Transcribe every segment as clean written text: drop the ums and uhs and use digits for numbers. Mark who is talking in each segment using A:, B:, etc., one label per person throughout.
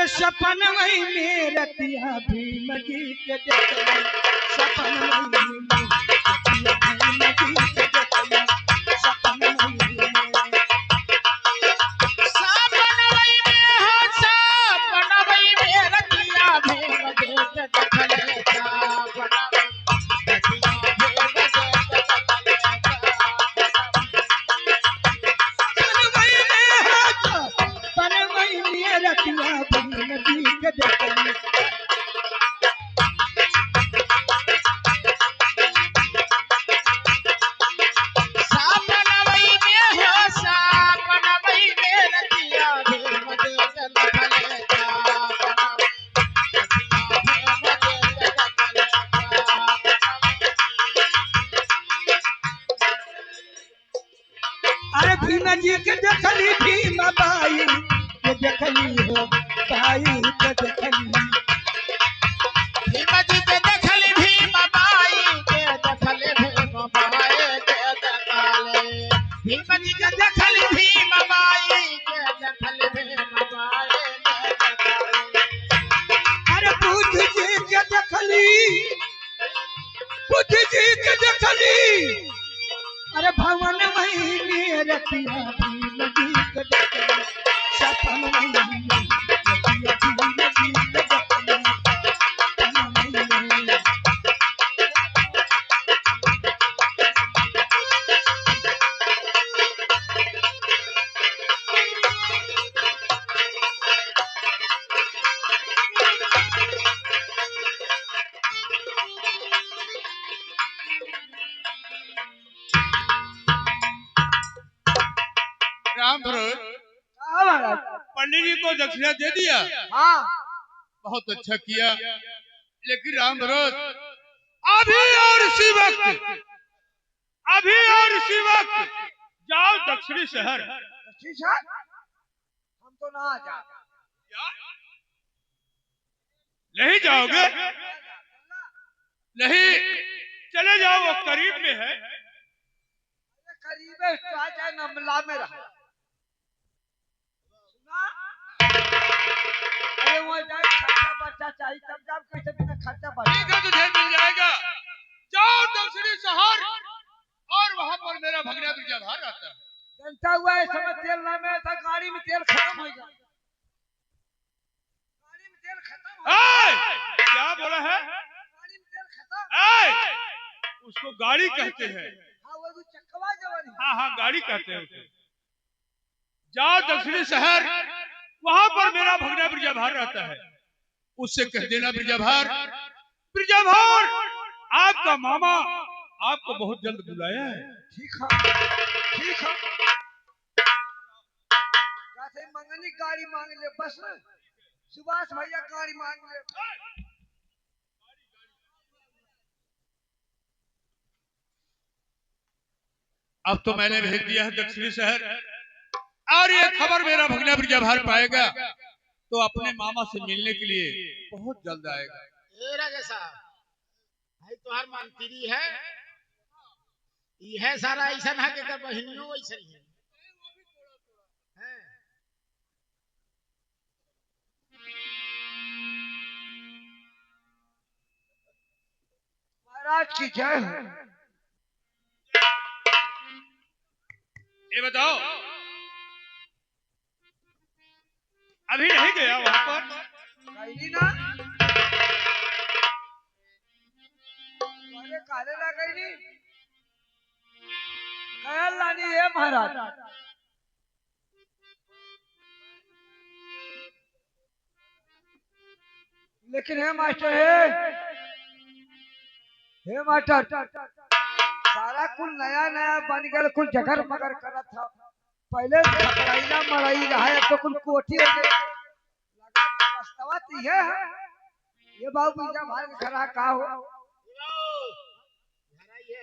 A: सपन वही में रतिया भीम जी के देखली सपन वही में रतिया भीम जी के देखली सपन वही में
B: सपन वही में हो सपन वही में रतिया भीम जी के देखले सपन रतिया भीम जी के
A: सपन वही में रतिया भीम जी के देखली
B: सपन वही में हो सपन वही में रतिया भीम जी के देखले
A: अरे भीम जी के देखली भीम बाई के देखली हो बाई के देखली
B: भीम जी के देखली भीम बाई के देखले भीम बाई के देखले भीम जी के देखली भीम बाई के देखले भीम बाई के देखले
A: अरे बुद्ध जी के देखली बुद्ध जी के देखली अरे भवन वही में रतिया भीम जी के देखली सपन वही में रतिया भीम जी के देखली सपन वही में
C: राम भरोत
A: हाँ महाराज
C: पंडित जी को दक्षिणा दे दिया।
A: हाँ
C: बहुत अच्छा किया, लेकिन राम भरोत अभी और इसी वक्त जाओ दक्षिणी शहर।
A: शीशा हम तो ना जा
C: नहीं जाओगे? नहीं, चले जाओ, वो करीब में है।
A: करीब है चाहे नमला में रहा सुना अरे वो जाए खर्चा बच्चा चाहिए तब जाओ कैसे बिना खर्चा
C: ठीक
A: बच्चा
C: है, तुझे मिल जाएगा। जाओ दक्षिणी शहर, और वहां पर मेरा भगना बिरजाभार रहता है।
A: जनता हुआ है समय तेल ना में था गाड़ी में तेल खत्म हो गया गाड़ी में तेल खत्म हो
C: क्या बोला है?
A: गाड़ी में तेल खत्म
C: उसको गाड़ी कहते हैं।
A: हाँ वो जो चक्कवा जवानी
C: हाँ हाँ, गाड़ी कहते हैं उसे। जाओ दक्षिणी शहर, वहां पर मेरा भगना बिरजाभार रहता है। उससे कह देना बिरजाभार आपका मामा आपको बहुत जल्द बुलाया है।
A: ठीक है जैसे मंगनी गाड़ी मांग ले बस सुभाष भैया गाड़ी मांग ले
C: अब तो मैंने भेज दिया है दक्षिणी शहर, और ये खबर मेरा भगना बिरजाभार पाएगा तो अपने मामा से मिलने के लिए बहुत जल्द आएगा।
B: ए राजा साहब भाई तोहार मंत्री है यह सारा ऐसा है कि बहनियों ऐसा ही है
A: महाराज की जय हो
C: ये बताओ, अभी नहीं गया वहां पर?
A: गई ना अरे काले ना गई नी कहल लानी है महाराज लेकिन है मास्टर हे मास्टर सारा कुल नया नया बन गया कुल जगर मगर करत था पहले खपराइला मड़ाई रहा है तो कुल कोठी हो गई लगा वास्तवा तो ये बाबू बीजा भाई खरा का हो खरा ये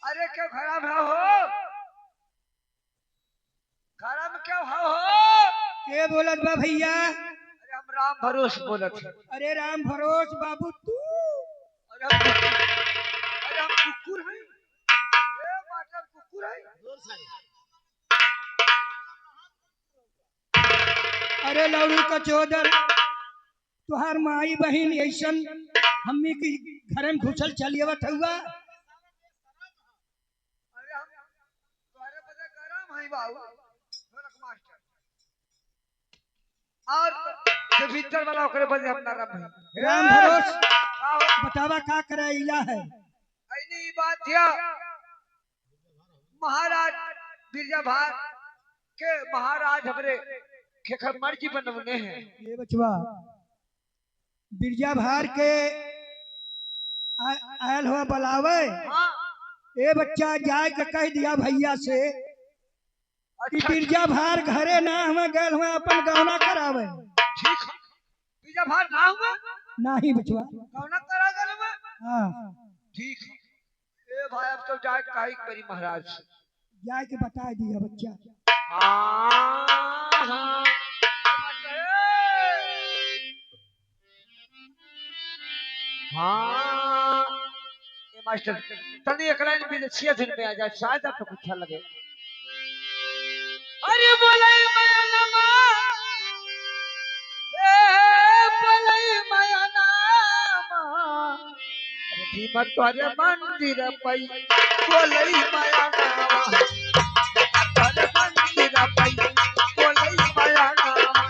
A: अरे क्यों खराब है हो खराब क्यों हो
D: के बोलत बा भैया?
A: अरे हम राम भरोस बोलत है।
D: अरे राम भरोस बाबू तू
A: अरे हम कुकुर हैं ए मास्टर कुकुर है
D: अरे लौड़ी का चौधर तुहार माई बहन ऐसन हम्मी की घर में घुसल चलिएवत हुआ।
A: अरे हम तुम्हारे बदे गरम है बाबू ढोलक मास्टर और जो भीतर वाला ओकरे बदे हम नरम है।
D: राम भरोस
A: का हो
D: बतावा का कराइला है।
A: ऐनी बात है महाराज बिरजा भार के महाराज हमरे खेखर मर्जी बनवने हैं।
D: ये बचवा बिरजा भार के आयल हुआ बुलावे।
A: हाँ
D: ए बच्चा जाए के कह दिया भैया से कि
A: अच्छा
D: बिरजा भार घरे ना हमें गए हुए अपन गहना करावे।
A: ठीक है बिरजा भार ना हुआ
D: नहीं बचवा।
A: कौन करा गल में
D: हाँ
A: ठीक है ए भाई अब तो जाए काई करी महाराज से।
D: जाए के बता दिया बच्चा।
A: हाँ हाँ ये मास्टर तनी एक लाइन भी छिया दिन में आ जाए शायद आपको कुछ अच्छा लगे। अरे बोले माया नमा ए बोले माया नामा अरे भीमत तोरे मंदिर पई बोले माया नामा तोरे मंदिर पई बोले माया नामा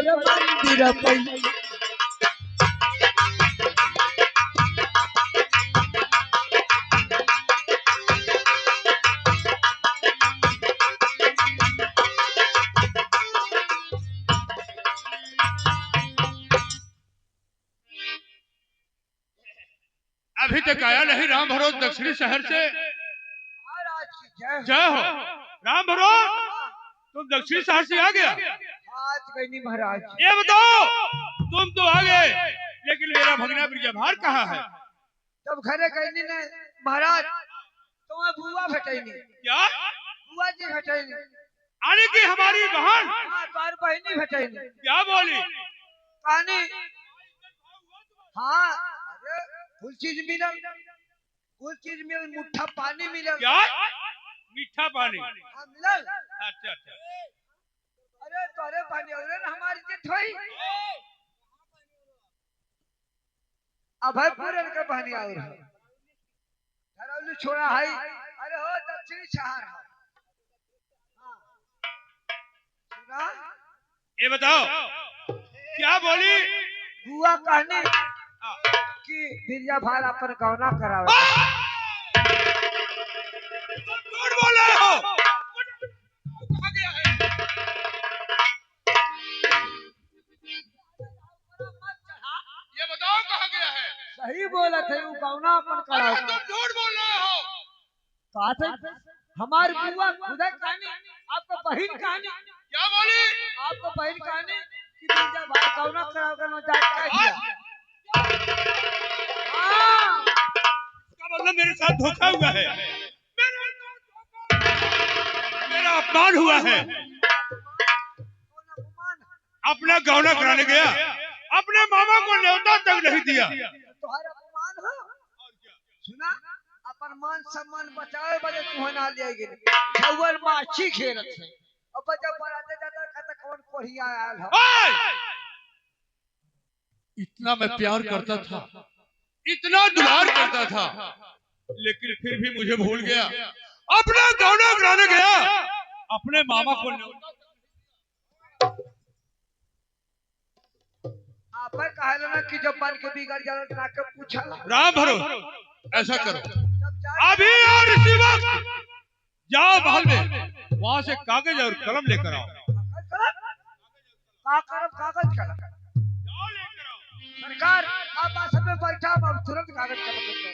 A: मंदिर पई
C: अभी तक आया नहीं राम भरोस दक्षिणी शहर से।
A: महाराज की जय
C: जय हो राम भरोस, तुम दक्षिणी शहर से आ गया।
A: आज गई नहीं महाराज।
C: ये बताओ तुम तो आ गए लेकिन मेरा भगना बिरजा भार कहाँ है?
A: जब घरे कहनी ने महाराज तुम्हें बुआ भेटैनी।
C: क्या
A: बुआ जी भेटैनी
C: आने की हमारी बहन?
A: हाँ तार बहनी भेटैनी।
C: क्या बोली?
A: कहानी हाँ अरे कुल चीज मिलल, कुल चीज मिलल, मुट्ठा पानी मिलल।
C: क्या मीठा पानी?
A: हाँ मिलल।
C: अच्छा अच्छा
A: अरे तोरे पानी और ना हमारी इज्जत होई। अभय पूरन का पानी और धरौली छोड़ा है। अरे हो दक्षिणी शहर है। हाँ। सुना
C: ये बताओ क्या बोली?
A: बुआ कहनी कि बिरजा भार अपन गौना करावे।
C: तुम झूठ बोल रहे हो। कहाँ गया है? ये बताओ कहाँ गया है?
A: सही बोला थे वो गौना अपन करावे।
C: तुम झूठ बोल रहे हो।
A: कहा थे हमारी बुआ खुदा कहानी आपको बहन कहानी।
C: क्या बोली?
A: आपको बहन कहानी कि बिरजा भार गौना करावे ना जाए क्या किया। हाँ
C: इसका मतलब मेरे साथ धोखा हुआ है, मेरा अपमान हुआ है। अपना गौना कराने गया, अपने मामा को न्योता तक नहीं दिया।
A: तुम्हारा अपमान हो। सुना अपन मान सम्मान बचावे बजे तुम्हें ना ले गए। छवर माछी घेरत है अब बजा बराते जाता खाता कौन कोढ़िया आयल है।
C: इतना मैं प्यार करता था, इतना दुलार करता था, लेकिन फिर भी मुझे भूल गया। अपना गौना कराने गया, अपने मामा को न्योता।
A: अपन कहा ना कि जब बन के बिगड़ जाला तो आके पूछा
C: राम भरोस ऐसा करो,
A: जब जाए
C: अभी और इसी वक्त जाओ महल में, वहां से कागज और कलम लेकर आओ।
A: का करब कागज कलम
C: जाओ लेकर आओ।
A: सरकार आप आसन में बैठा अब तुरंत कागज कलम लेकर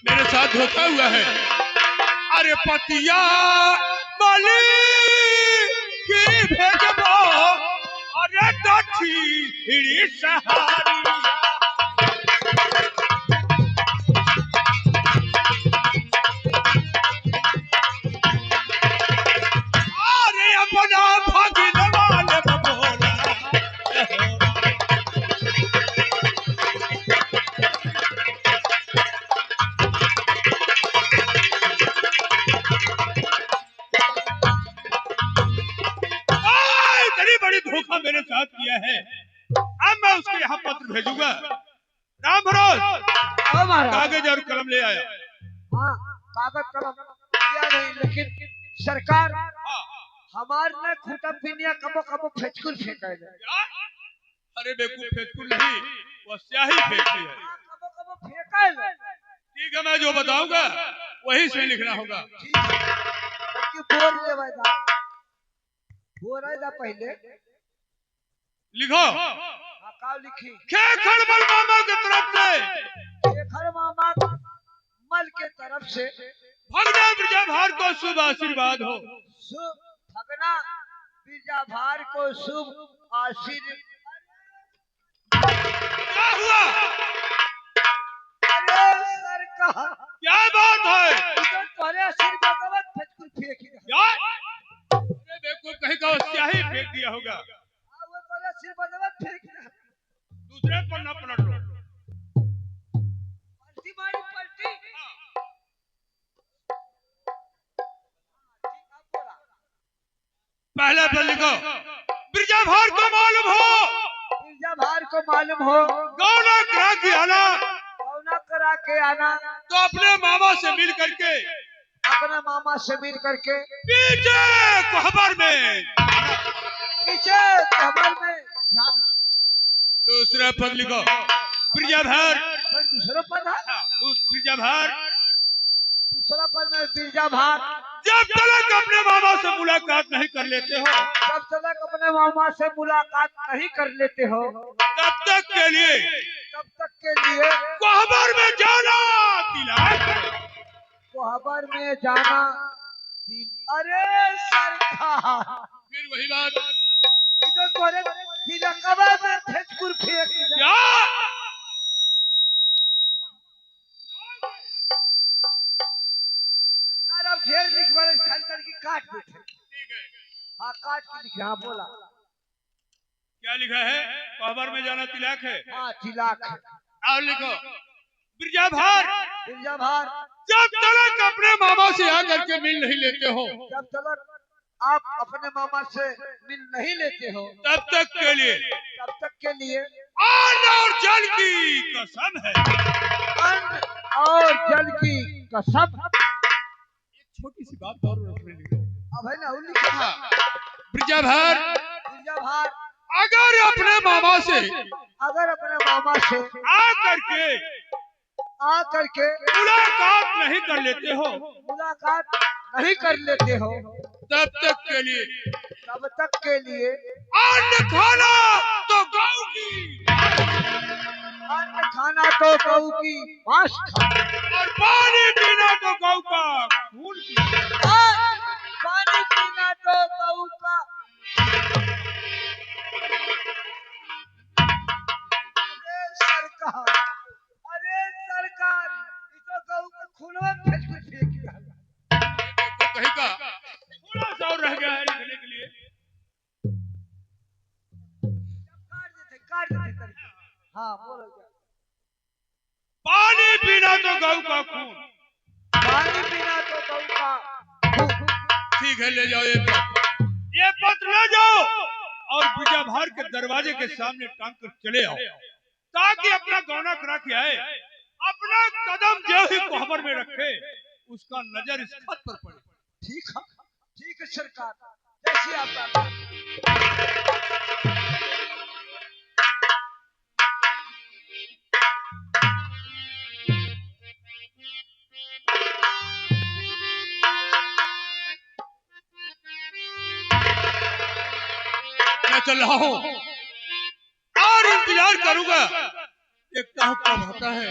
C: मेरे साथ धोखा हुआ है। अरे पतिया मालिक की भेजबो, अरे दक्षिणी सहारी। अरे अपना भागिन वाले बबोला। इतनी बड़ी धोखा मेरे साथ किया है, अब मैं उसके यहाँ पत्र भेजूंगा। राम भरोस
A: आओ महाराज
C: कागज और कलम ले आया।
A: हाँ कागज कलम दिया नहीं, लेकिन सरकार हमार ने खूटा पिनिया कबो कबो फेचकुल फेंका है
C: क्या? अरे बेवकूफ फेंकूल नहीं, वो स्याही फेंकती है।
A: कबो कबो फेंका है
C: ठीक है, मैं जो बताऊंगा वही से लिखना होगा।
A: कि बोल लेवादा बोरादा पहले
C: लिखो,
A: का लिखी
C: खेखर बल मामा की तरफ से
A: शेखर मामा मल के तरफ से
C: भगना ब्रजभार को शुभ आशीर्वाद हो।
A: शुभ भगना बीजाभार को शुभ आशीर्वाद।
C: क्या हुआ?
A: अरे सरकार
C: क्या बात है?
A: इधर तोरे आशीर्वाद मत फेंक फेंकी
C: क्या? अरे बेवकूफ कहीं का वो स्याही फेंक दिया होगा।
A: वो तोरे आशीर्वाद मत फेंक
C: दूसरे पन्ना पलट लो।
A: पलटी मारी पलटी
C: पहले पर लिखो, ब्रजभार को मालूम हो,
A: बीजाभार को मालूम हो
C: गौना करा के आना,
A: गौना करा के आना
C: तो अपने मामा से मिल करके
A: अपने मामा से मिल करके
C: पीछे कोहबर में
A: पीछे कमर में जाना।
C: दूसरा पद लिखो, ब्रजभार
A: दूसरा पद है
C: ब्रजभार
A: दूसरा पद में बीजाभार
C: जब तक अपने मामा से मुलाकात नहीं कर लेते हो,
A: जब तक अपने मामा से मुलाकात नहीं कर लेते हो
C: तब तक के लिए कोहबर में जाना तिलक।
A: कोहबर में जाना अरे सरकार
C: फिर वही बात,
A: इधर तोरे तिलकवा में फेंचकुर फेंक दे।
C: क्या?
A: सरकार अब ढेर लिखवा खाली करके काट देते।
C: ठीक है,
A: हाँ काट के लिखे। हाँ बोला
C: क्या लिखा है? कोहबर में जाना तिलक है।
A: हाँ तिलक है।
C: और लिखो, ब्रजभार
A: बीजाभार
C: जब तक अपने मामा से आकर के मिल नहीं लेते हो,
A: जब तक आप अपने मामा से मिल नहीं लेते हो
C: तब तक के लिए अन्न और जल की कसम है।
A: अन्न और जल की कसम।
C: एक छोटी सी बात और उसमें लिखो।
A: अब है ना लिखा
C: ब्रजभार
A: बीजाभार
C: अगर अपने मामा से
A: आकर के
C: मुलाकात नहीं कर लेते हो, तब तक के लिए अन्न खाना तो गौ की
A: मांस खा
C: और पानी पीना तो गौ का खून पी।
A: पानी पीना तो गौ का। अरे सरकार इसको गौ के खूनवा में फेंक दिया।
C: कहीं का थोड़ा सा और रह गया है लिखने के लिए।
A: काट देते। हाँ बोलो क्या?
C: पानी पीना तो गौ का खून।
A: पानी पीना तो गौ का खून।
C: ठीक है, ले जाओ ये पत्र ले जाओ और ब्रजभार के दरवाजे के सामने टांग कर चले आओ, ताकि अपना गौना करा के आए। अपना कदम जो ही कोहबर में रखे, उसका नजर इस खत पर पड़े।
A: ठीक है सरकार, जैसी आप
C: चल रहा हूं और इंतजार करूंगा देखता हूं कब होता है।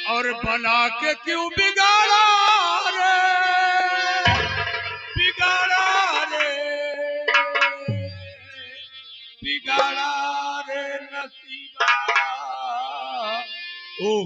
C: और बना के क्यों बिगाड़ा रे, बिगाड़ा रे, बिगाड़ा रे नसीबा। ओ